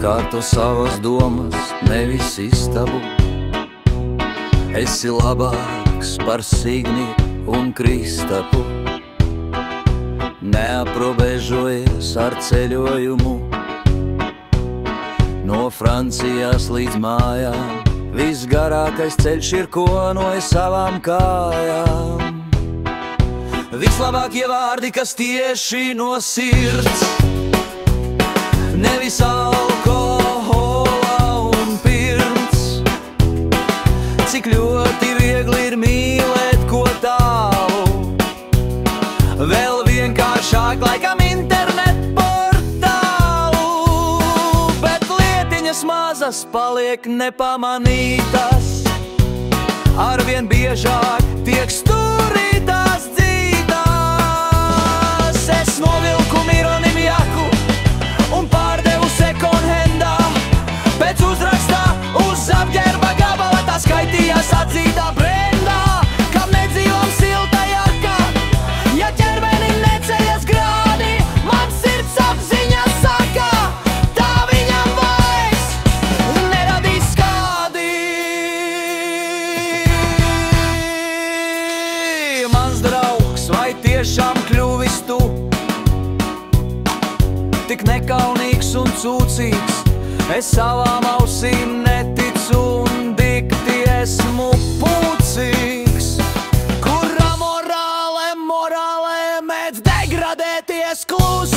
kārto savas domas, nevis istabu. Esi labāks par Signi un Kristapu. Neaprobežojies ar ceļojumu no Francijas līdz mājām. Visgarākais ceļš ir konoja savām kājām. Vislabākie vārdi, kas tieši no sirds, nevis alkohola un pirms. Cik ļoti viegli ir mīlēt ko tālu, vēl vienkāršāk laikam internet portālu. Bet lietiņas mazas paliek nepamanītas, arvien biežāk tiek stūrītās dzītās. Es novilku Mironim jaku un pārdevu second-handā. Pēc uzrakstā uz apģērba gabala tā skaitījās atzītā brendā. Kam nedzīvam silta jaka, ja ķermenim neceļas grādi, man sirds apziņa saka, tā viņam vairs neradīs skādi. Mans draugs, vai tiešām kļuvis tu tik nekaunīgs un cūcīgs? Es savām ausīm neticu un dikti esmu pucīgs. Kura morāle mēdz degradēties klusi?